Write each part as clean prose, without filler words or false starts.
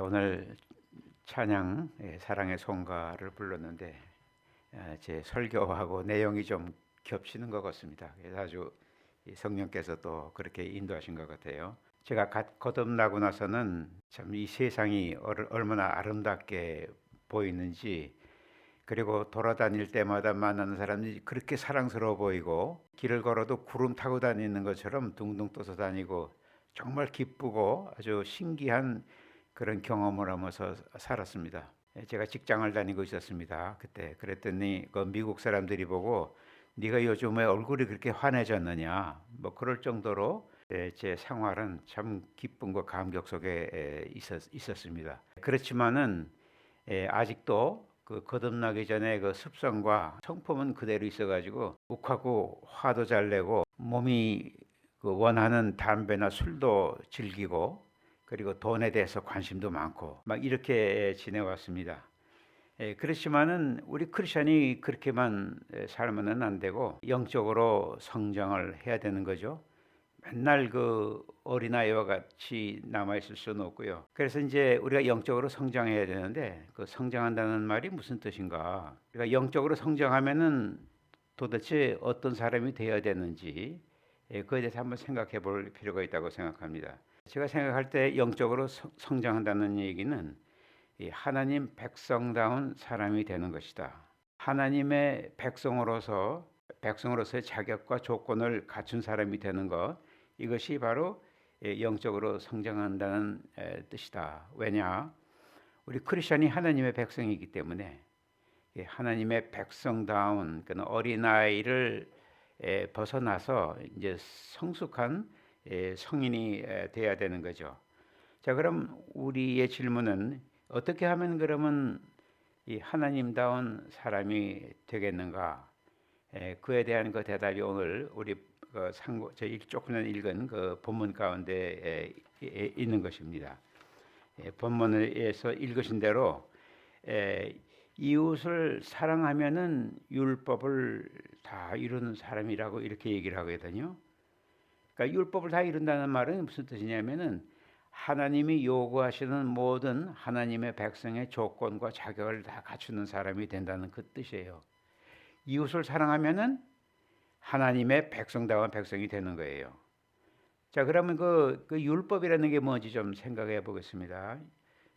오늘 찬양 사랑의 송가를 불렀는데 제 설교하고 내용이 좀 겹치는 것 같습니다. 그래서 아주 성령께서 또 그렇게 인도하신 것 같아요. 제가 거듭나고 나서는 참 이 세상이 얼마나 아름답게 보이는지, 그리고 돌아다닐 때마다 만나는 사람이 그렇게 사랑스러워 보이고, 길을 걸어도 구름 타고 다니는 것처럼 둥둥 떠서 다니고 정말 기쁘고 아주 신기한 그런 경험을 하면서 살았습니다. 제가 직장을 다니고 있었습니다. 그때 그랬더니 그 미국 사람들이 보고 네가 요즘에 얼굴이 그렇게 환해졌느냐, 뭐 그럴 정도로 제 생활은 참 기쁨과 감격 속에 있었습니다. 그렇지만은 아직도 그 거듭나기 전에 그 습성과 성품은 그대로 있어가지고 욱하고 화도 잘 내고 몸이 그 원하는 담배나 술도 즐기고, 그리고 돈에 대해서 관심도 많고 막 이렇게 지내왔습니다. 그렇지만은 우리 크리스천이 그렇게만 살면은 안 되고 영적으로 성장을 해야 되는 거죠. 맨날 그 어린아이와 같이 남아 있을 수는 없고요. 그래서 이제 우리가 영적으로 성장해야 되는데, 그 성장한다는 말이 무슨 뜻인가? 우리가 영적으로 성장하면은 도대체 어떤 사람이 되어야 되는지, 그에 대해서 한번 생각해 볼 필요가 있다고 생각합니다. 제가 생각할 때 영적으로 성장한다는 얘기는 이 하나님 백성다운 사람이 되는 것이다. 하나님의 백성으로서의 자격과 조건을 갖춘 사람이 되는 것, 이것이 바로 영적으로 성장한다는 뜻이다. 왜냐? 우리 크리스천이 하나님의 백성이기 때문에 하나님의 백성다운 그 어린아이를 벗어나서 이제 성숙한 성인이 돼야 되는 거죠. 자, 그럼 우리의 질문은 어떻게 하면 그러면 이 하나님다운 사람이 되겠는가? 그에 대한 그 대답이 오늘 우리 조금 읽은 그 본문 가운데 있는 것입니다. 본문에서 읽으신 대로 이웃을 사랑하면은 율법을 다 이루는 사람이라고 이렇게 얘기를 하거든요. 그러니까 율법을 다 이룬다는 말은 무슨 뜻이냐면은 하나님이 요구하시는 모든 하나님의 백성의 조건과 자격을 다 갖추는 사람이 된다는 그 뜻이에요. 이웃을 사랑하면은 하나님의 백성다운 백성이 되는 거예요. 자, 그러면 그 율법이라는 게 뭔지 좀 생각해 보겠습니다.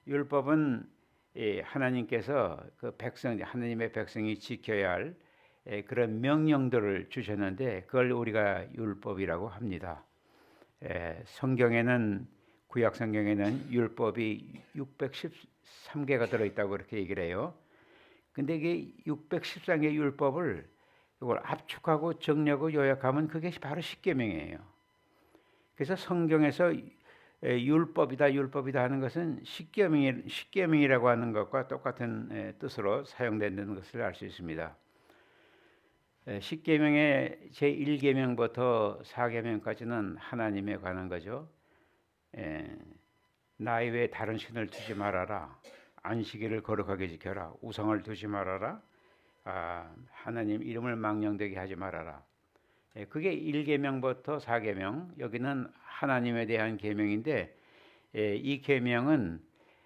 율법은 하나님께서 하나님의 백성이 지켜야 할 그런 명령들을 주셨는데, 그걸 우리가 율법이라고 합니다. 구약 성경에는 율법이 613개가 들어있다고 그렇게 얘기를 해요. 근데 이게 613개 율법을 이걸 압축하고 정리하고 요약하면 그게 바로 십계명이에요. 그래서 성경에서 율법이다 하는 것은 십계명이라고 하는 것과 똑같은 뜻으로 사용된다는 것을 알 수 있습니다. 십계명의 제1계명부터 4계명까지는 하나님에 관한 거죠. 나의 외에 다른 신을 두지 말아라, 안식일을 거룩하게 지켜라, 우상을 두지 말아라, 하나님 이름을 망령되게 하지 말아라. 그게 1계명부터 4계명, 여기는 하나님에 대한 계명인데, 이 계명은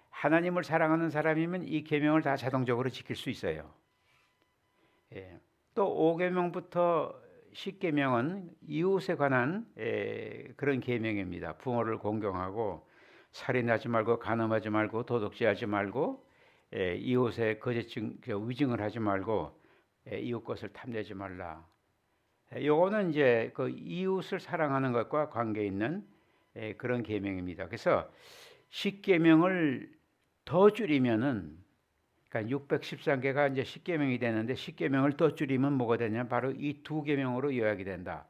하나님을 사랑하는 사람이면 이 계명을 다 자동적으로 지킬 수 있어요. 또 5계명부터 10계명은 이웃에 관한 그런 계명입니다. 부모를 공경하고, 살인하지 말고, 간음하지 말고, 도둑질하지 말고, 이웃의 위증을 하지 말고, 이웃 것을 탐내지 말라. 요거는 이제 그 이웃을 사랑하는 것과 관계 있는 그런 계명입니다. 그래서 10계명을 더 줄이면은, 그러니까 613개가 이제 10계명이 되는데, 10계명을 더 줄이면 뭐가 되냐면 바로 이 두 계명으로 요약이 된다.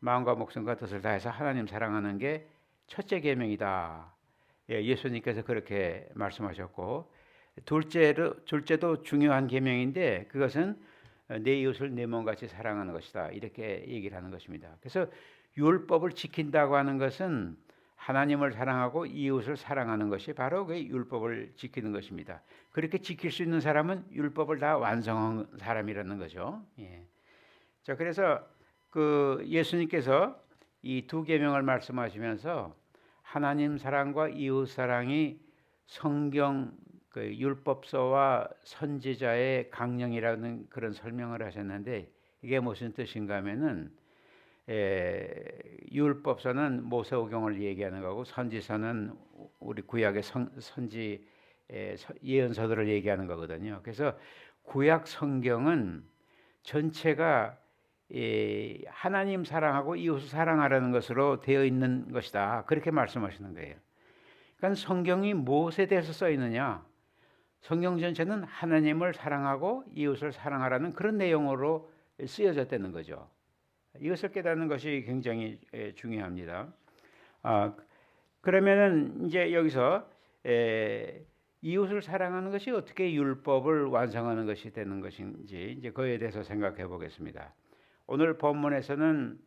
마음과 목숨과 뜻을 다해서 하나님 사랑하는 게 첫째 계명이다. 예수님께서 그렇게 말씀하셨고, 둘째도 중요한 계명인데, 그것은 내 이웃을 내 몸같이 사랑하는 것이다, 이렇게 얘기를 하는 것입니다. 그래서 율법을 지킨다고 하는 것은 하나님을 사랑하고 이웃을 사랑하는 것이 바로 그 율법을 지키는 것입니다. 그렇게 지킬 수 있는 사람은 율법을 다 완성한 사람이라는 거죠. 자, 그래서 그 예수님께서 이 두 계명을 말씀하시면서 하나님 사랑과 이웃 사랑이 성경 그 율법서와 선지자의 강령이라는 그런 설명을 하셨는데 이게 무슨 뜻인가 하면은 율법서는 모세오경을 얘기하는 거고 선지서는 우리 구약의 선지 예언서들을 얘기하는 거거든요. 그래서 구약 성경은 전체가 하나님 사랑하고 이웃을 사랑하라는 것으로 되어 있는 것이다. 그렇게 말씀하시는 거예요. 그러니까 성경이 무엇에 대해서 써 있느냐? 성경 전체는 하나님을 사랑하고 이웃을 사랑하라는 그런 내용으로 쓰여졌다는 거죠. 이것을 깨닫는 것이 굉장히 중요합니다. 그러면은 이제 여기서 이웃을 사랑하는 것이 어떻게 율법을 완성하는 것이 되는 것인지 이제 그에 대해서 생각해 보겠습니다. 오늘 본문에서는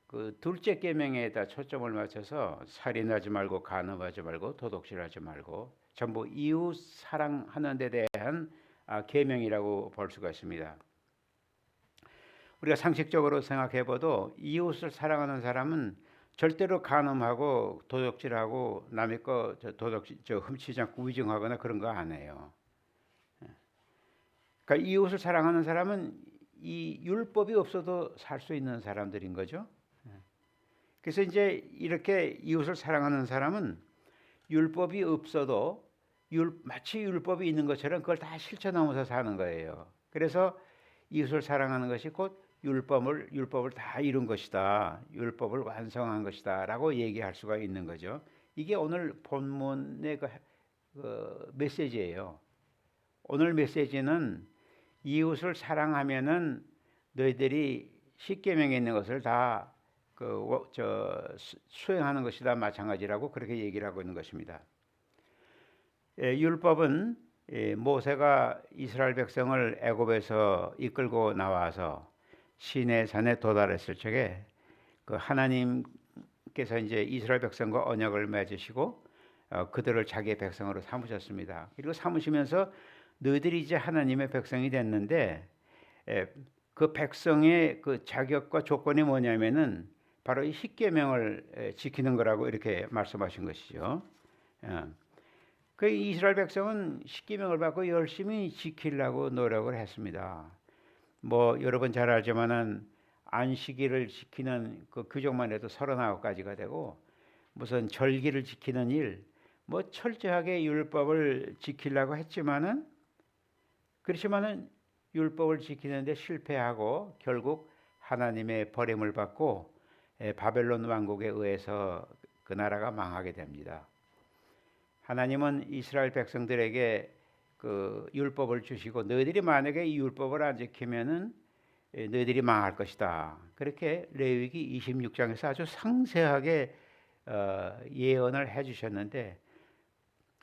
그 둘째 계명에다 초점을 맞춰서 살인하지 말고 간음하지 말고 도둑질하지 말고 전부 이웃 사랑하는 데 대한 계명이라고 볼 수가 있습니다. 우리가 상식적으로 생각해 봐도 이웃을 사랑하는 사람은 절대로 간음하고 도둑질하고 남의 거 훔치지 않고 위증하거나 그런 거 안 해요. 그러니까 이웃을 사랑하는 사람은 이 율법이 없어도 살 수 있는 사람들인 거죠. 그래서 이제 이렇게 이웃을 사랑하는 사람은 율법이 없어도 마치 율법이 있는 것처럼 그걸 다 실천하면서 사는 거예요. 그래서 이웃을 사랑하는 것이 곧 율법을 다 이룬 것이다. 율법을 완성한 것이다라고 얘기할 수가 있는 거죠. 이게 오늘 본문의 그 메시지예요. 오늘 메시지는 이웃을 사랑하면은 너희들이 십계명에 있는 것을 다 수행하는 것이다 마찬가지라고 그렇게 얘기를 하고 있는 것입니다. 율법은 모세가 이스라엘 백성을 애굽에서 이끌고 나와서 시내 산에 도달했을 적에 그 하나님께서 이제 이스라엘 백성과 언약을 맺으시고 그들을 자기의 백성으로 삼으셨습니다. 그리고 삼으시면서 너희들이 이제 하나님의 백성이 됐는데 그 백성의 그 자격과 조건이 뭐냐면은 바로 이 십계명을 지키는 거라고 이렇게 말씀하신 것이죠. 그 이스라엘 백성은 십계명을 받고 열심히 지키려고 노력을 했습니다. 뭐 여러분 잘 알지만은 안식일을 지키는 그 규정만 해도 39가지가 되고 무슨 절기를 지키는 일, 뭐 철저하게 율법을 지키려고 했지만은 그렇지만은 율법을 지키는데 실패하고 결국 하나님의 버림을 받고 바벨론 왕국에 의해서 그 나라가 망하게 됩니다. 하나님은 이스라엘 백성들에게 그 율법을 주시고 너희들이 만약에 이 율법을 안 지키면은 너희들이 망할 것이다. 그렇게 레위기 26장에서 아주 상세하게 예언을 해주셨는데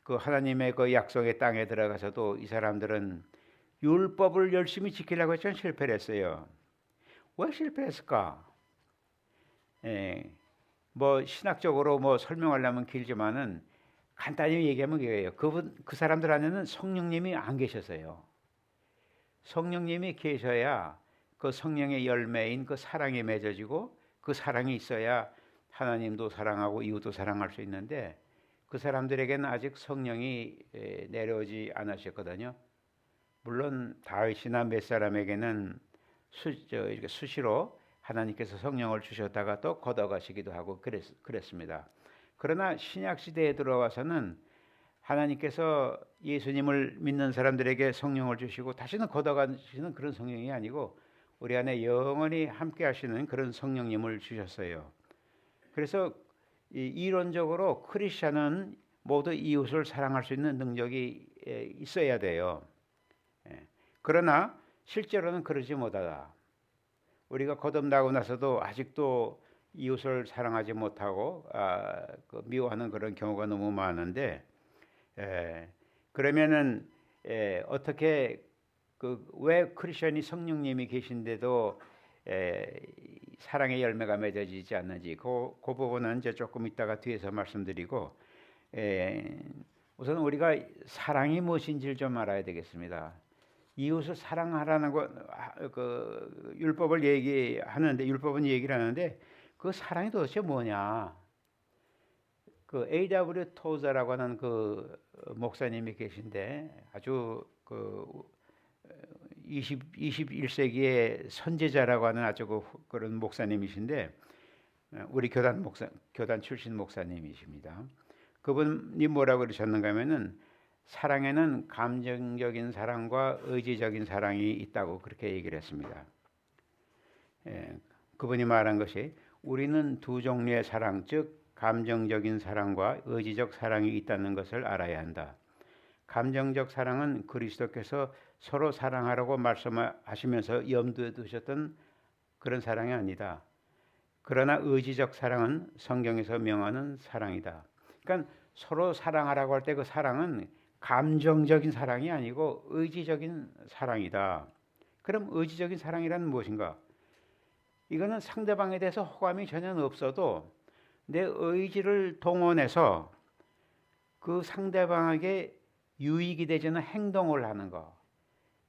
그 하나님의 그 약속의 땅에 들어가서도 이 사람들은 율법을 열심히 지키려고 했지만 실패를 했어요. 왜 실패했을까? 뭐 신학적으로 뭐 설명하려면 길지만은 간단히 얘기하면 이거예요. 그 사람들 안에는 성령님이 안 계셨어요. 성령님이 계셔야 그 성령의 열매인 그 사랑이 맺어지고 그 사랑이 있어야 하나님도 사랑하고 이웃도 사랑할 수 있는데 그 사람들에게는 아직 성령이 내려오지 않으셨거든요. 물론 다윗이나 몇 사람에게는 이렇게 수시로 하나님께서 성령을 주셨다가 또 걷어가시기도 하고 그랬습니다. 그러나 신약 시대에 들어와서는 하나님께서 예수님을 믿는 사람들에게 성령을 주시고 다시는 걷어가시는 그런 성령이 아니고 우리 안에 영원히 함께 하시는 그런 성령님을 주셨어요. 그래서 이론적으로 크리스천은 모두 이웃을 사랑할 수 있는 능력이 있어야 돼요. 그러나 실제로는 그러지 못하다. 우리가 거듭나고 나서도 아직도 이웃을 사랑하지 못하고 미워하는 그런 경우가 너무 많은데 그러면은 어떻게 왜 크리스천이 성령님이 계신데도 사랑의 열매가 맺어지지 않는지 그 부분은 이제 조금 이따가 뒤에서 말씀드리고 우선 우리가 사랑이 무엇인지를 좀 알아야 되겠습니다. 이웃을 사랑하라는 그 율법을 얘기하는데 율법은 얘기를 하는데 그 사랑이 도대체 뭐냐? 그 A.W. 토저라고 하는 그 목사님이 계신데 아주 그 21세기의 선제자라고 하는 아주 그런 목사님이신데 우리 교단 출신 목사님이십니다. 그분이 뭐라고 그러셨는가 하면은 사랑에는 감정적인 사랑과 의지적인 사랑이 있다고 그렇게 얘기를 했습니다. 그분이 말한 것이 우리는 두 종류의 사랑, 즉 감정적인 사랑과 의지적 사랑이 있다는 것을 알아야 한다. 감정적 사랑은 그리스도께서 서로 사랑하라고 말씀하시면서 염두에 두셨던 그런 사랑이 아니다. 그러나 의지적 사랑은 성경에서 명하는 사랑이다. 그러니까 서로 사랑하라고 할 때 그 사랑은 감정적인 사랑이 아니고 의지적인 사랑이다. 그럼 의지적인 사랑이란 무엇인가? 이거는 상대방에 대해서 호감이 전혀 없어도 내 의지를 동원해서 그 상대방에게 유익이 되지는 행동을 하는 거,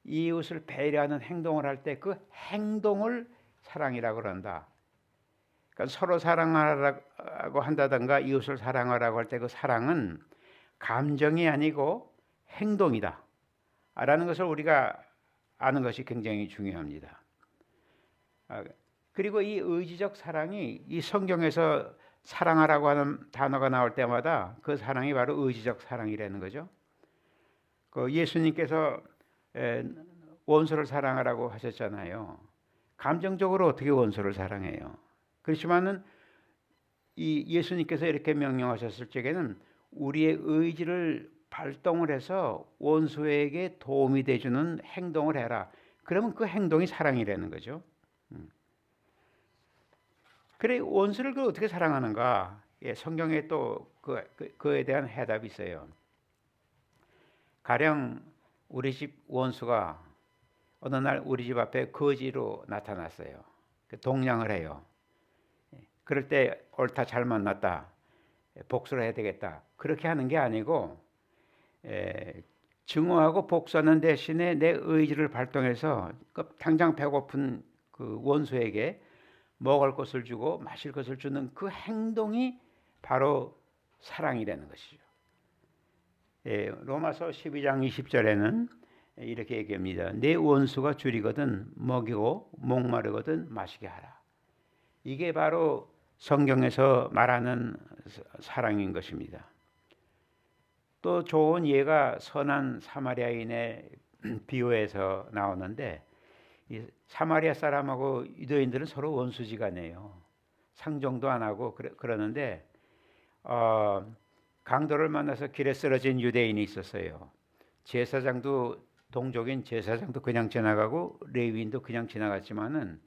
이웃을 배려하는 행동을 할 때 그 행동을 사랑이라고 그런다. 그러니까 서로 사랑하라고 한다든가 이웃을 사랑하라고 할 때 그 사랑은 감정이 아니고 행동이다 라는 것을 우리가 아는 것이 굉장히 중요합니다. 그리고 이 의지적 사랑이 이 성경에서 사랑하라고 하는 단어가 나올 때마다 그 사랑이 바로 의지적 사랑이라는 거죠. 그 예수님께서 원수를 사랑하라고 하셨잖아요. 감정적으로 어떻게 원수를 사랑해요? 그렇지만은 이 예수님께서 이렇게 명령하셨을 적에는 우리의 의지를 발동을 해서 원수에게 도움이 되주는 행동을 해라. 그러면 그 행동이 사랑이라는 거죠. 그래 원수를 어떻게 사랑하는가? 성경에 또 그에 대한 해답이 있어요. 가령 우리 집 원수가 어느 날 우리 집 앞에 거지로 나타났어요. 동냥을 해요. 그럴 때 옳다 잘 만났다 복수를 해야 되겠다 그렇게 하는 게 아니고 증오하고 복수하는 대신에 내 의지를 발동해서 당장 배고픈 그 원수에게 먹을 것을 주고 마실 것을 주는 그 행동이 바로 사랑이라는 것이죠. 로마서 12장 20절에는 이렇게 얘기합니다. 내 원수가 줄이거든 먹이고 목마르거든 마시게 하라. 이게 바로 성경에서 말하는 사랑인 것입니다. 또 좋은 예가 선한 사마리아인의 비유에서 나오는데 이 사마리아 사람하고 유대인들은 서로 원수지간이에요. 상종도 안 하고 그러는데 강도를 만나서 길에 쓰러진 유대인이 있었어요. 제사장도 동족인 제사장도 그냥 지나가고 레위인도 그냥 지나갔지만은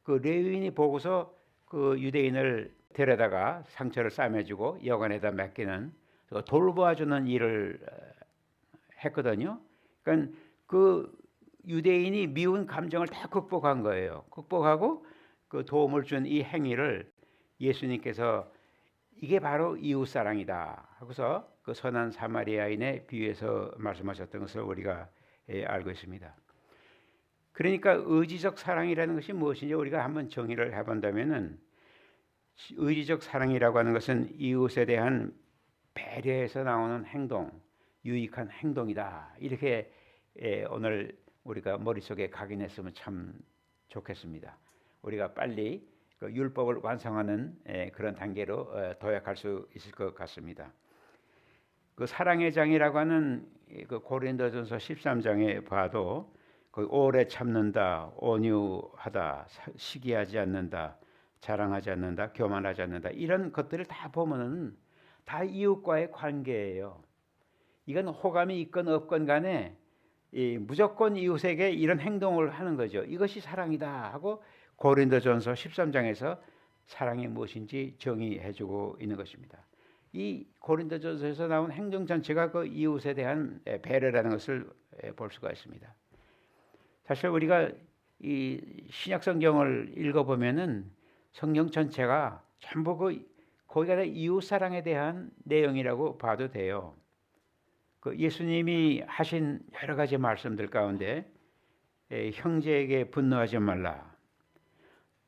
그 레위인이 보고서 그 유대인을 데려다가 상처를 싸매주고 여관에다 맡기는 돌보아주는 일을 했거든요. 그러니까 그 유대인이 미운 감정을 다 극복한 거예요. 극복하고 그 도움을 준 이 행위를 예수님께서 이게 바로 이웃사랑이다 하고서 그 선한 사마리아인의 비유에서 말씀하셨던 것을 우리가 알고 있습니다. 그러니까 의지적 사랑이라는 것이 무엇인지 우리가 한번 정의를 해본다면은 의지적 사랑이라고 하는 것은 이웃에 대한 배려에서 나오는 행동, 유익한 행동이다. 이렇게 오늘 우리가 머릿속에 각인했으면 참 좋겠습니다. 우리가 빨리 그 율법을 완성하는 그런 단계로 도약할 수 있을 것 같습니다. 그 사랑의 장이라고 하는 그 고린도전서 13장에 봐도 그 오래 참는다, 온유하다, 시기하지 않는다, 자랑하지 않는다, 교만하지 않는다 이런 것들을 다 보면은 다 이웃과의 관계예요. 이건 호감이 있건 없건 간에 무조건 이웃에게 이런 행동을 하는 거죠. 이것이 사랑이다 하고 고린도전서 13장에서 사랑이 무엇인지 정의해주고 있는 것입니다. 이 고린도전서에서 나온 행동 전체가 그 이웃에 대한 배려라는 것을 볼 수가 있습니다. 사실 우리가 이 신약 성경을 읽어보면은 성경 전체가 전부 거기가 이웃 사랑에 대한 내용이라고 봐도 돼요. 그 예수님이 하신 여러 가지 말씀들 가운데 형제에게 분노하지 말라.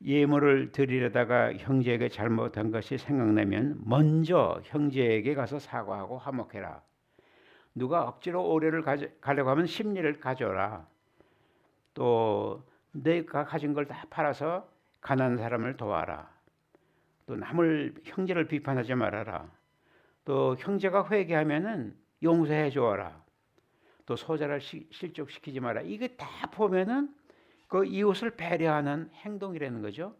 예물을 드리려다가 형제에게 잘못한 것이 생각나면 먼저 형제에게 가서 사과하고 화목해라. 누가 억지로 오려를 가려고 하면 심리를 가져라. 또 내가 가진 걸 다 팔아서 가난한 사람을 도와라. 또 남을 형제를 비판하지 말아라. 또 형제가 회개하면은 용서해 주어라. 또 소자를 실족시키지 마라. 이게 다 보면은 그 이웃을 배려하는 행동이라는 거죠.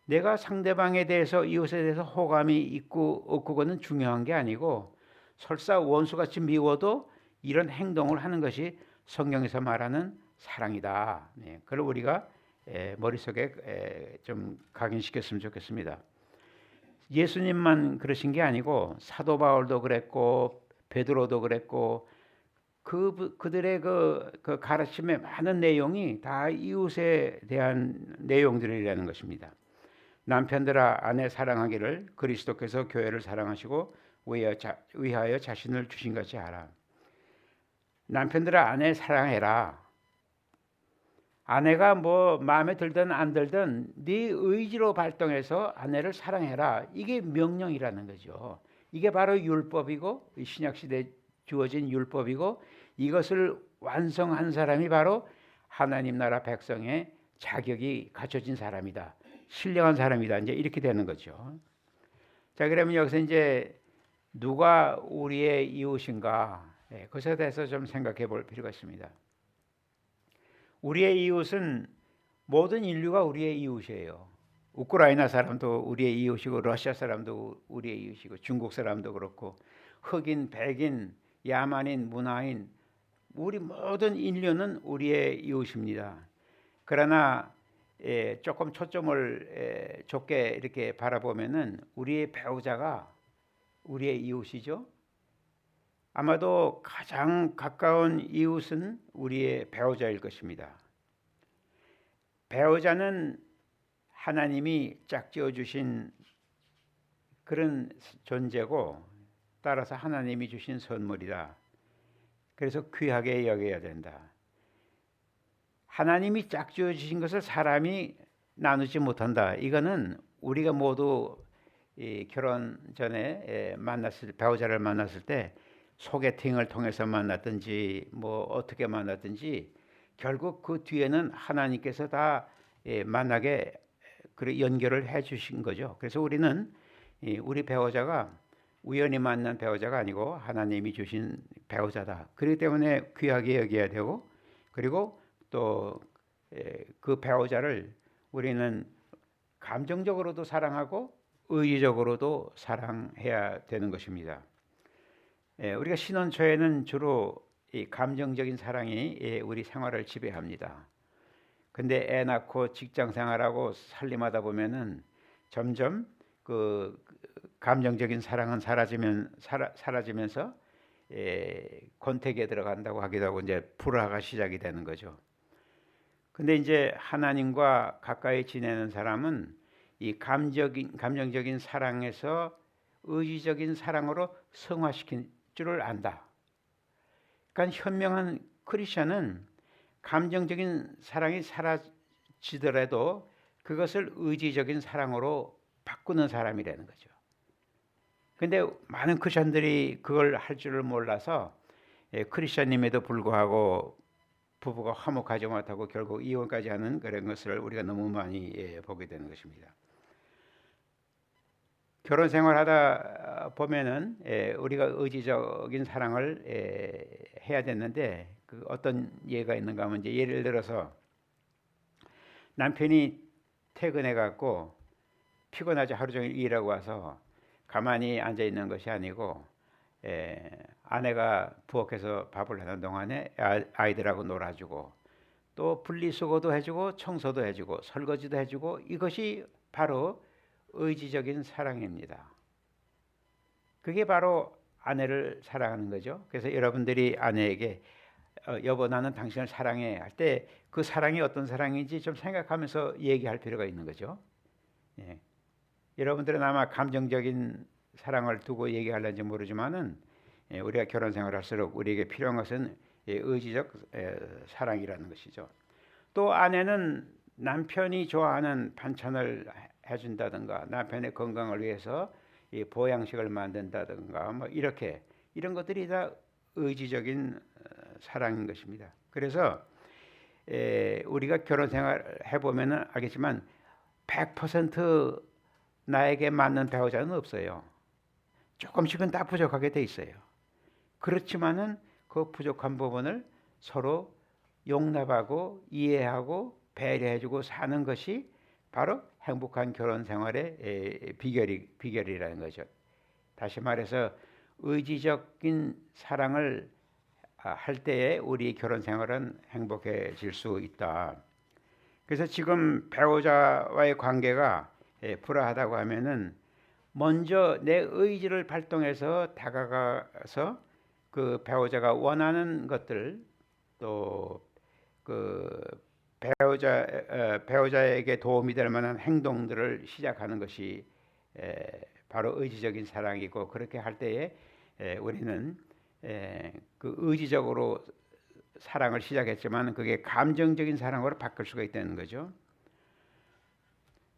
내가 상대방에 대해서 이웃에 대해서 호감이 있고 없고 그거는 중요한 게 아니고 설사 원수같이 미워도 이런 행동을 하는 것이 성경에서 말하는 사랑이다. 네, 그걸 우리가 머릿속에 좀 각인시켰으면 좋겠습니다. 예수님만 그러신 게 아니고 사도 바울도 그랬고 베드로도 그랬고 그들의 그 가르침의 많은 내용이 다 이웃에 대한 내용들이라는 것입니다. 남편들아 아내 사랑하기를 그리스도께서 교회를 사랑하시고 위하여 자신을 주신 것이 알아. 남편들아 아내 사랑해라. 아내가 뭐 마음에 들든 안 들든 네 의지로 발동해서 아내를 사랑해라. 이게 명령이라는 거죠. 이게 바로 율법이고 신약시대에 주어진 율법이고 이것을 완성한 사람이 바로 하나님 나라 백성의 자격이 갖춰진 사람이다. 신령한 사람이다. 이제 이렇게 되는 거죠. 자, 그러면 여기서 이제 누가 우리의 이웃인가? 그것에 대해서 좀 생각해 볼 필요가 있습니다. 우리의 이웃은 모든 인류가 우리의 이웃이에요. 우크라이나 사람도 우리의 이웃이고 러시아 사람도 우리의 이웃이고 중국 사람도 그렇고 흑인, 백인, 야만인, 문화인 우리 모든 인류는 우리의 이웃입니다. 그러나 조금 초점을 좁게 이렇게 바라보면은 우리의 배우자가 우리의 이웃이죠. 아마도 가장 가까운 이웃은 우리의 배우자일 것입니다. 배우자는 하나님이 짝지어 주신 그런 존재고 따라서 하나님이 주신 선물이다. 그래서 귀하게 여겨야 된다. 하나님이 짝지어 주신 것을 사람이 나누지 못한다. 이거는 우리가 모두 결혼 전에 배우자를 만났을 때 소개팅을 통해서 만났든지 뭐 어떻게 만났든지 결국 그 뒤에는 하나님께서 다 만나게 연결을 해 주신 거죠. 그래서 우리는 우리 배우자가 우연히 만난 배우자가 아니고 하나님이 주신 배우자다. 그렇기 때문에 귀하게 여겨야 되고 그리고 또 그 배우자를 우리는 감정적으로도 사랑하고 의지적으로도 사랑해야 되는 것입니다. 우리가 신혼 초에는 주로 이 감정적인 사랑이 우리 생활을 지배합니다. 근데 애 낳고 직장 생활하고 살림하다 보면은 점점 그 감정적인 사랑은 사라지면서 권태기에 들어간다고 하기도 하고 이제 불화가 시작이 되는 거죠. 근데 이제 하나님과 가까이 지내는 사람은 이 감정적인 사랑에서 의지적인 사랑으로 성화시킨 줄을 안다. 그러니까 현명한 크리스천은 감정적인 사랑이 사라지더라도 그것을 의지적인 사랑으로 바꾸는 사람이라는 거죠. 근데 많은 크리스천들이 그걸 할 줄을 몰라서 크리스천임에도 불구하고 부부가 화목하지 못하고 결국 이혼까지 하는 그런 것을 우리가 너무 많이 보게 되는 것입니다. 결혼 생활하다 보면은 우리가 의지적인 사랑을 해야 되는데 그 어떤 예가 있는가 하면 이제 예를 들어서 남편이 퇴근해 갖고 피곤하지 하루 종일 일하고 와서 가만히 앉아 있는 것이 아니고 아내가 부엌에서 밥을 하는 동안에 아이들하고 놀아주고 또 분리수거도 해주고 청소도 해주고 설거지도 해주고 이것이 바로 의지적인 사랑입니다. 그게 바로 아내를 사랑하는 거죠. 그래서 여러분들이 아내에게 여보 나는 당신을 사랑해 할 때 그 사랑이 어떤 사랑인지 좀 생각하면서 얘기할 필요가 있는 거죠. 여러분들은 아마 감정적인 사랑을 두고 얘기하려는지 모르지만은 우리가 결혼 생활할수록 우리에게 필요한 것은 의지적 사랑이라는 것이죠. 또 아내는 남편이 좋아하는 반찬을 해준다든가 남편의 건강을 위해서 이 보양식을 만든다든가 뭐 이렇게 이런 것들이 다 의지적인 사랑인 것입니다. 그래서 우리가 결혼 생활 해보면 알겠지만 100% 나에게 맞는 배우자는 없어요. 조금씩은 다 부족하게 돼 있어요. 그렇지만은 그 부족한 부분을 서로 용납하고 이해하고 배려해주고 사는 것이 바로 행복한 결혼 생활의 비결이라는 거죠. 다시 말해서 의지적인 사랑을 할 때에 우리 결혼 생활은 행복해질 수 있다. 그래서 지금 배우자와의 관계가 불화하다고 하면은 먼저 내 의지를 발동해서 다가가서 그 배우자가 원하는 것들 또 그 배우자에게 도움이 될 만한 행동들을 시작하는 것이 바로 의지적인 사랑이고 그렇게 할 때에 우리는 그 의지적으로 사랑을 시작했지만 그게 감정적인 사랑으로 바뀔 수가 있다는 거죠.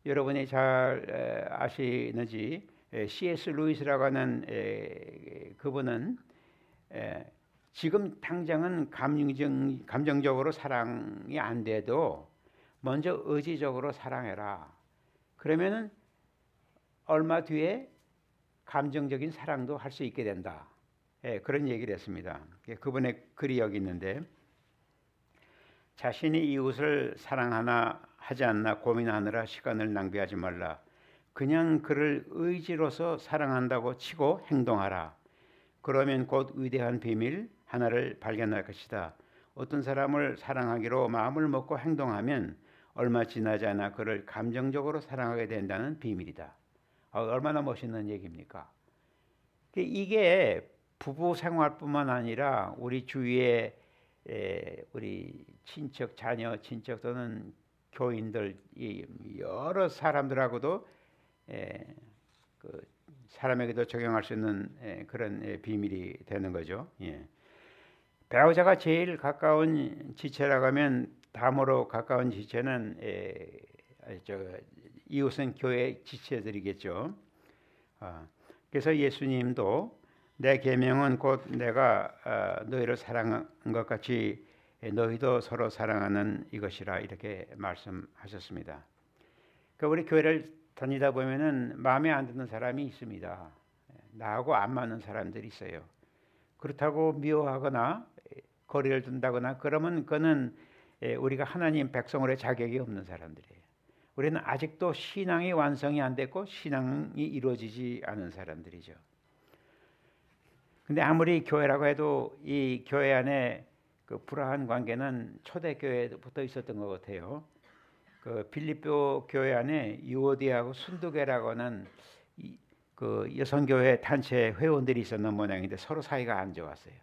여러분이 잘 아시는지 C.S. 루이스라고 하는 그분은 지금 당장은 감정적으로 사랑이 안 돼도 먼저 의지적으로 사랑해라. 그러면은 얼마 뒤에 감정적인 사랑도 할 수 있게 된다. 그런 얘기를 했습니다. 그분의 글이 여기 있는데 자신이 이웃을 사랑하나 하지 않나 고민하느라 시간을 낭비하지 말라. 그냥 그를 의지로서 사랑한다고 치고 행동하라. 그러면 곧 위대한 비밀 하나를 발견할 것이다. 어떤 사람을 사랑하기로 마음을 먹고 행동하면 얼마 지나지 않아 그를 감정적으로 사랑하게 된다는 비밀이다. 얼마나 멋있는 얘기입니까? 이게 부부 생활뿐만 아니라 우리 주위에 우리 친척, 자녀, 친척 또는 교인들 여러 사람들하고도 그 사람에게도 적용할 수 있는 그런 비밀이 되는 거죠. 배우자가 제일 가까운 지체라고 하면 다음으로 가까운 지체는 이웃은 교회 지체들이겠죠. 그래서 예수님도 내 계명은 곧 내가 너희를 사랑한 것 같이 너희도 서로 사랑하는 이것이라 이렇게 말씀하셨습니다. 그러니까 우리 교회를 다니다 보면은 마음에 안 드는 사람이 있습니다. 나하고 안 맞는 사람들이 있어요. 그렇다고 미워하거나 거리를 둔다거나 그러면 그는 우리가 하나님 백성으로의 자격이 없는 사람들이에요. 우리는 아직도 신앙이 완성이 안 됐고 신앙이 이루어지지 않은 사람들이죠. 근데 아무리 교회라고 해도 이 교회 안에 그 불화한 관계는 초대교회부터 있었던 것 같아요. 그 빌립보 교회 안에 유오디아하고 순두계라고 하는 그 여성교회 단체 회원들이 있었는 모양인데 서로 사이가 안 좋았어요.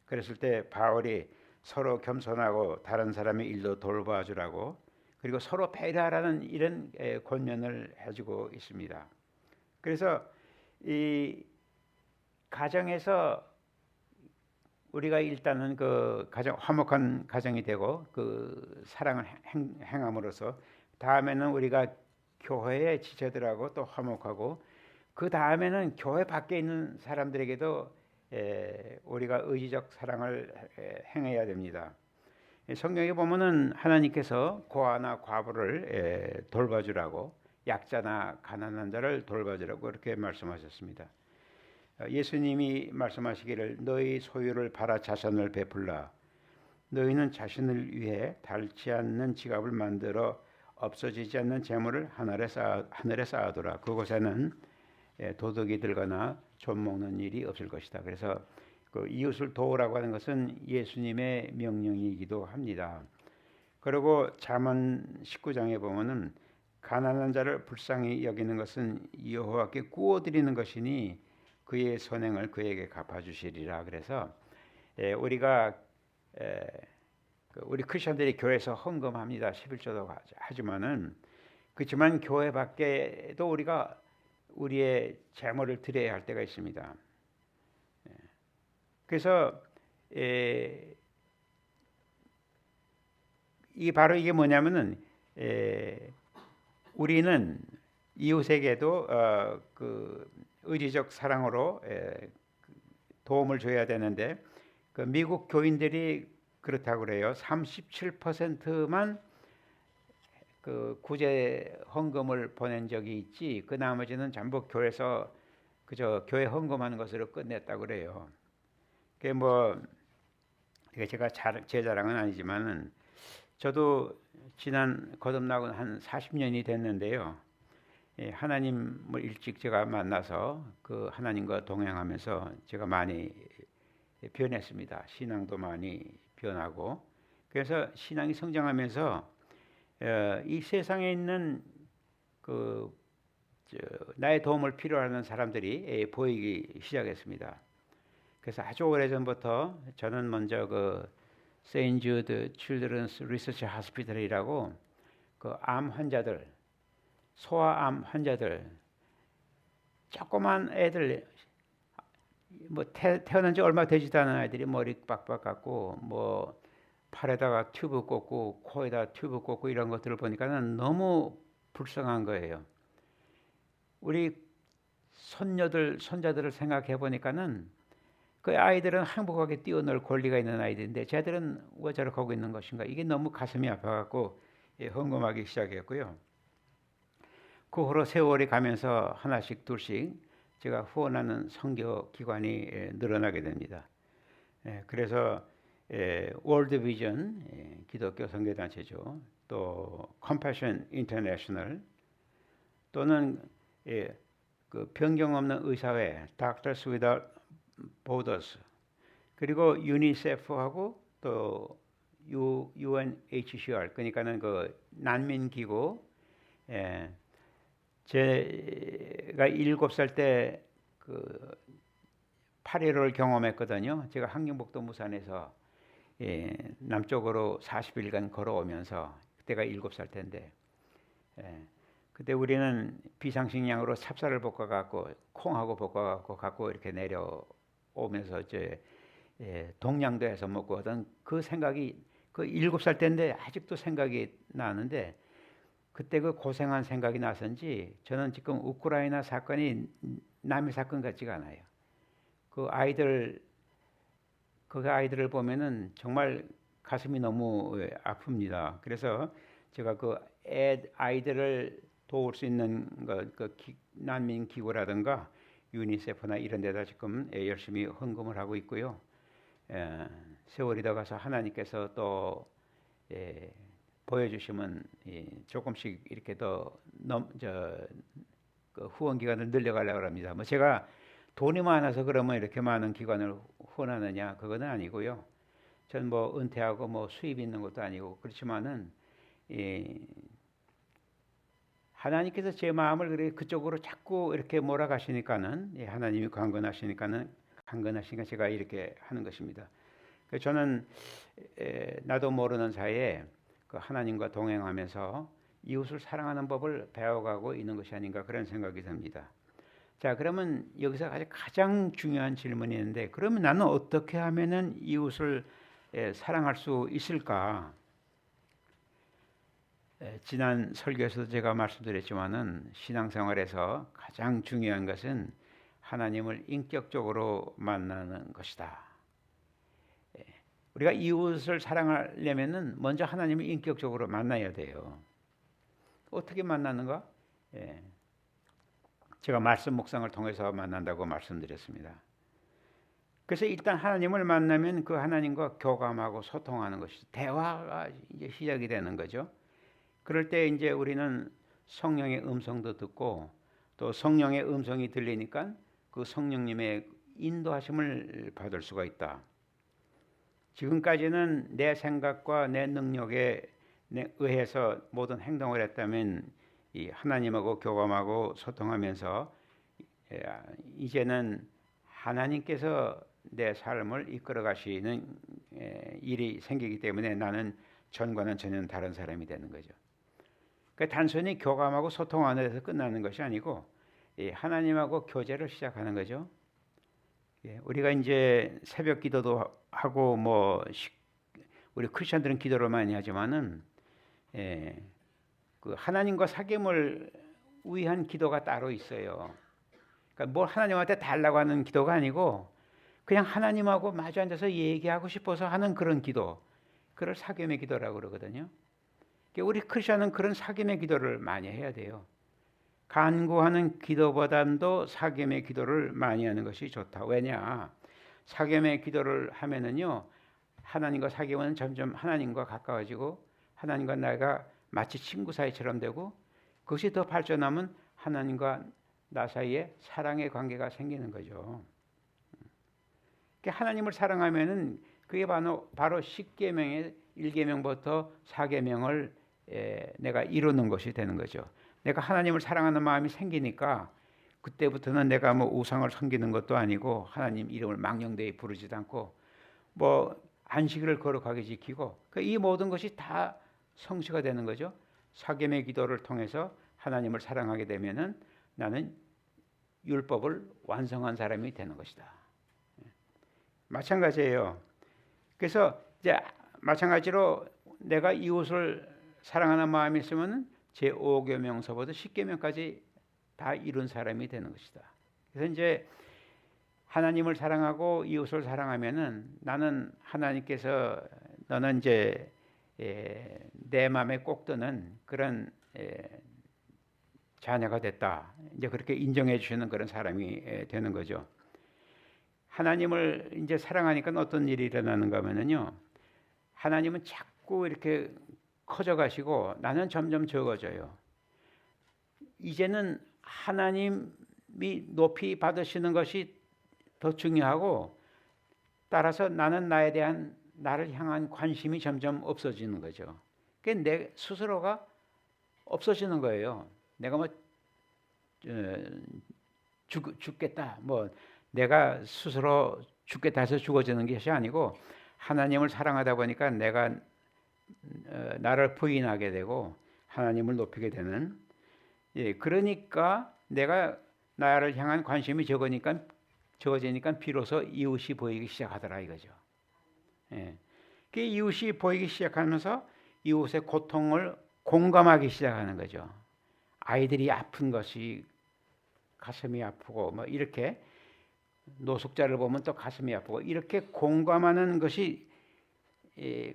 그랬을 때 바울이 서로 겸손하고 다른 사람의 일도 돌봐주라고 그리고 서로 배려하라는 이런 권면을 해주고 있습니다. 그래서 이 가정에서 우리가 일단은 그 가정 화목한 가정이 되고 그 사랑을 행함으로써 다음에는 우리가 교회의 지체들하고 또 화목하고 그 다음에는 교회 밖에 있는 사람들에게도 우리가 의지적 사랑을 행해야 됩니다. 성경에 보면은 하나님께서 고아나 과부를 돌봐주라고 약자나 가난한 자를 돌봐주라고 그렇게 말씀하셨습니다. 예수님이 말씀하시기를 너희 소유를 팔아 자선을 베풀라. 너희는 자신을 위해 닳지 않는 지갑을 만들어 없어지지 않는 재물을 하늘에 쌓아두라. 그곳에는 도둑이 들거나 좀먹는 일이 없을 것이다. 그래서 그 이웃을 도우라고 하는 것은 예수님의 명령이기도 합니다. 그리고 잠언 19장에 보면은 가난한 자를 불쌍히 여기는 것은 여호와께 구워드리는 것이니 그의 선행을 그에게 갚아주시리라. 그래서 우리가 우리 크리스천들이 교회에서 헌금합니다. 11조도 하지만은 그렇지만 교회 밖에도 우리가 우리의 재물을 드려야 할 때가 있습니다. 그래서 이 바로 이게 뭐냐면은 에, 우리는 이웃에게도 그 의지적 사랑으로 도움을 줘야 되는데 그 미국 교인들이 그렇다고 그래요. 37%만 그 구제 헌금을 보낸 적이 있지. 그 나머지는 전부 교회에서 그저 교회 헌금하는 것으로 끝냈다고 그래요. 그게 뭐 이게 제가 제 자랑은 아니지만은 저도 지난 거듭나고 한 40년이 됐는데요. 하나님을 일찍 제가 만나서 그 하나님과 동행하면서 제가 많이 변했습니다. 신앙도 많이 변하고 그래서 신앙이 성장하면서 이 세상에 있는 그 나의 도움을 필요하는 사람들이 보이기 시작했습니다. 그래서 아주 오래전부터 저는 먼저 그 세인트 주드 칠드런스 리서치 하스피털이라고 그 암 환자들, 소아암 환자들, 조그만 애들 뭐 태어난 지 얼마 되지도 않은 아이들이 머리 빡빡 깎고 뭐 팔에다가 튜브 꽂고 코에다 튜브 꽂고 이런 것들을 보니까는 너무 불쌍한 거예요. 우리 손녀들, 손자들을 생각해 보니까는 그 아이들은 행복하게 뛰어놀 권리가 있는 아이들인데 쟤들은 왜 저렇게 하고 있는 것인가? 이게 너무 가슴이 아파갖고 헌금하기 시작했고요. 그 후로 세월이 가면서 하나씩 둘씩 제가 후원하는 선교 기관이 늘어나게 됩니다. 그래서 월드 비전 기독교 선교단체죠. 또 컴패션 인터내셔널 또는 그 편견 없는 의사회 Doctors Without Borders 그리고 유니세프하고 또 UNHCR 그러니까는 그 난민 기구 제가 7살 때 그 8.15를 경험했거든요. 제가 함경북도 무산에서 남쪽으로 40일간 걸어오면서 그때가 7살 때인데 그때 우리는 비상식량으로 찹쌀을 볶아갖고 콩하고 볶아갖고 이렇게 내려오면서 이제 동량도에서 먹고 하던 그 생각이 그 7살 때인데 아직도 생각이 나는데 그때 그 고생한 생각이 나서인지 저는 지금 우크라이나 사건이 남의 사건 같지가 않아요. 그 아이들을 보면은 정말 가슴이 너무 아픕니다. 그래서 제가 그 아이들을 도울 수 있는 그 난민 기구라든가 유니세프나 이런 데다 지금 열심히 헌금을 하고 있고요. 세월이 더 가서 하나님께서 또 보여주시면 조금씩 이렇게 그 후원 기관을 늘려가려고 합니다. 뭐 제가 돈이 많아서 그러면 이렇게 많은 기관을 후원하느냐 그거는 아니고요. 전 뭐 은퇴하고 뭐 수입 있는 것도 아니고 그렇지만은 하나님께서 제 마음을 그쪽으로 자꾸 이렇게 몰아가시니까는 하나님이 강건하시니까 제가 이렇게 하는 것입니다. 그래서 저는 나도 모르는 사이에 그 하나님과 동행하면서 이웃을 사랑하는 법을 배워가고 있는 것이 아닌가 그런 생각이 듭니다. 자, 그러면 여기서 가장 중요한 질문이 있는데 그러면 나는 어떻게 하면은 이웃을 사랑할 수 있을까? 지난 설교에서도 제가 말씀드렸지만은 신앙생활에서 가장 중요한 것은 하나님을 인격적으로 만나는 것이다. 우리가 이웃을 사랑하려면은 먼저 하나님을 인격적으로 만나야 돼요. 어떻게 만나는가? 제가 말씀 묵상을 통해서 만난다고 말씀드렸습니다. 그래서 일단 하나님을 만나면 그 하나님과 교감하고 소통하는 것이 대화가 이제 시작이 되는 거죠. 그럴 때 이제 우리는 성령의 음성도 듣고 또 성령의 음성이 들리니까 그 성령님의 인도하심을 받을 수가 있다. 지금까지는 내 생각과 내 능력에 의해서 모든 행동을 했다면 이 하나님하고 교감하고 소통하면서 이제는 하나님께서 내 삶을 이끌어 가시는 일이 생기기 때문에 나는 전과는 전혀 다른 사람이 되는 거죠. 그러니까 단순히 교감하고 소통하는 데서 끝나는 것이 아니고 하나님하고 교제를 시작하는 거죠. 우리가 이제 새벽 기도도 하고 뭐 우리 크리스천들은 기도를 많이 하지만은 그 하나님과 사귐을 위한 기도가 따로 있어요. 그러니까 뭘 하나님한테 달라고 하는 기도가 아니고 그냥 하나님하고 마주 앉아서 얘기하고 싶어서 하는 그런 기도, 그걸 사귐의 기도라고 그러거든요. 그러니까 우리 크리스천은 그런 사귐의 기도를 많이 해야 돼요. 간구하는 기도보다도 사귐의 기도를 많이 하는 것이 좋다. 왜냐? 사귐의 기도를 하면은요, 하나님과 사귐은 점점 하나님과 가까워지고 하나님과 내가 마치 친구 사이처럼 되고, 그것이 더 발전하면 하나님과 나 사이에 사랑의 관계가 생기는 거죠. 하나님을 사랑하면은 그게 바로 십계명의 1계명부터 4계명을 내가 이루는 것이 되는 거죠. 내가 하나님을 사랑하는 마음이 생기니까 그때부터는 내가 뭐 우상을 섬기는 것도 아니고 하나님 이름을 망령되이 부르지도 않고 뭐 안식일을 거룩하게 지키고, 이 모든 것이 다 성취가 되는 거죠. 사귐의 기도를 통해서 하나님을 사랑하게 되면은 나는 율법을 완성한 사람이 되는 것이다. 마찬가지예요. 그래서 이제 마찬가지로 내가 이웃을 사랑하는 마음이 있으면 제 5계명서부터 10계명까지 다 이룬 사람이 되는 것이다. 그래서 이제 하나님을 사랑하고 이웃을 사랑하면은 나는 하나님께서 너는 이제 내 마음에 꼭 드는 그런 자녀가 됐다. 이제 그렇게 인정해 주시는 그런 사람이 되는 거죠. 하나님을 이제 사랑하니까 어떤 일이 일어나는가 하면요, 하나님은 자꾸 이렇게 커져 가시고 나는 점점 적어져요. 이제는 하나님이 높이 받으시는 것이 더 중요하고, 따라서 나는 나를 향한 관심이 점점 없어지는 거죠. 그게 내 스스로가 없어지는 거예요. 내가 뭐 죽겠다, 뭐 내가 스스로 죽겠다 해서 죽어지는 것이 아니고 하나님을 사랑하다 보니까 내가 나를 부인하게 되고 하나님을 높이게 되는, 그러니까 내가 나를 향한 관심이 적어지니까 비로소 이웃이 보이기 시작하더라 이거죠. 그 이웃이 보이기 시작하면서 이웃의 고통을 공감하기 시작하는 거죠. 아이들이 아픈 것이 가슴이 아프고 뭐 이렇게, 노숙자를 보면 또 가슴이 아프고 이렇게 공감하는 것이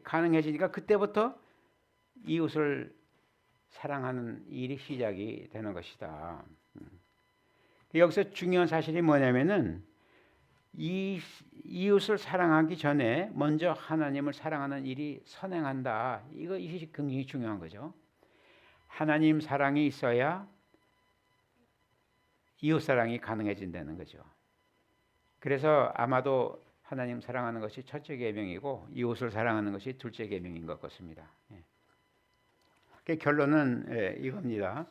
가능해지니까 그때부터 이웃을 사랑하는 일이 시작이 되는 것이다. 여기서 중요한 사실이 뭐냐면은 이웃을 사랑하기 전에 먼저 하나님을 사랑하는 일이 선행한다. 이것이 굉장히 중요한 거죠. 하나님 사랑이 있어야 이웃 사랑이 가능해진다는 거죠. 그래서 아마도 하나님 사랑하는 것이 첫째 계명이고 이웃을 사랑하는 것이 둘째 계명인 것 같습니다. 결론은 이겁니다.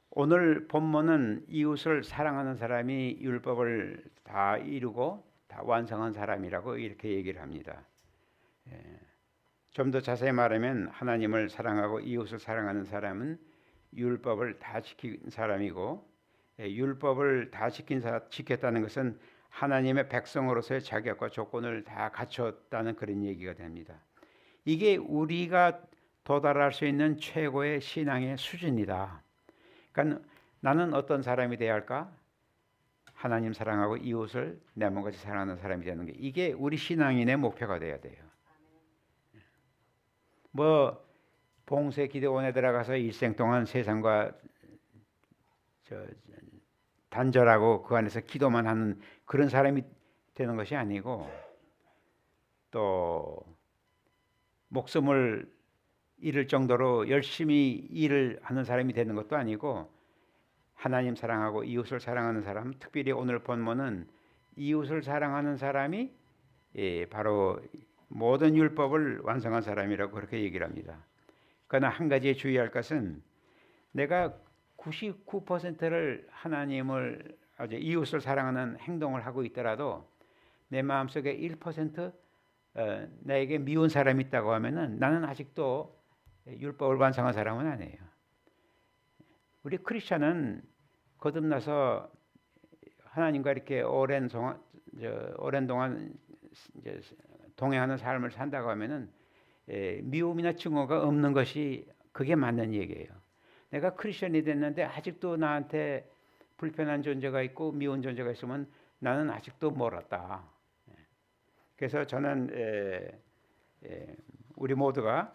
오늘 본문은 이웃을 사랑하는 사람이 율법을 다 이루고 다 완성한 사람이라고 이렇게 얘기를 합니다. 좀 더 자세히 말하면 하나님을 사랑하고 이웃을 사랑하는 사람은 율법을 다 지킨 사람이고, 율법을 다 지켰다는 것은 하나님의 백성으로서의 자격과 조건을 다 갖췄다는 그런 얘기가 됩니다. 이게 우리가 도달할 수 있는 최고의 신앙의 수준이다. 그러니까 나는 어떤 사람이 되어야 할까? 하나님 사랑하고 이웃을 내 몸같이 사랑하는 사람이 되는 게, 이게 우리 신앙인의 목표가 돼야 돼요. 뭐 봉쇄 기도원에 들어가서 일생 동안 세상과 단절하고 그 안에서 기도만 하는 그런 사람이 되는 것이 아니고, 또 목숨을 잃을 정도로 열심히 일을 하는 사람이 되는 것도 아니고, 하나님 사랑하고 이웃을 사랑하는 사람, 특별히 오늘 본문은 이웃을 사랑하는 사람이 바로 모든 율법을 완성한 사람이라고 그렇게 얘기를 합니다. 그러나 한 가지 주의할 것은, 내가 99%를 하나님을 이웃을 사랑하는 행동을 하고 있더라도 내 마음속에 1% 나에게 미운 사람이 있다고 하면은 나는 아직도 율법을 완성한 사람은 아니에요. 우리 크리스천은 거듭나서 하나님과 이렇게 오랜 동안 동행하는 삶을 산다고 하면은 미움이나 증오가 없는 것이 그게 맞는 얘기예요. 내가 크리스천이 됐는데 아직도 나한테 불편한 존재가 있고 미운 존재가 있으면 나는 아직도 멀었다. 그래서 저는 우리 모두가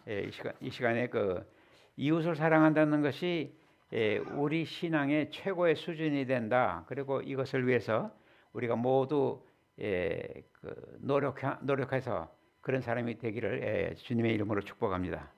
이 시간에 그 이웃을 사랑한다는 것이 우리 신앙의 최고의 수준이 된다. 그리고 이것을 위해서 우리가 모두 노력해서 그런 사람이 되기를 주님의 이름으로 축복합니다.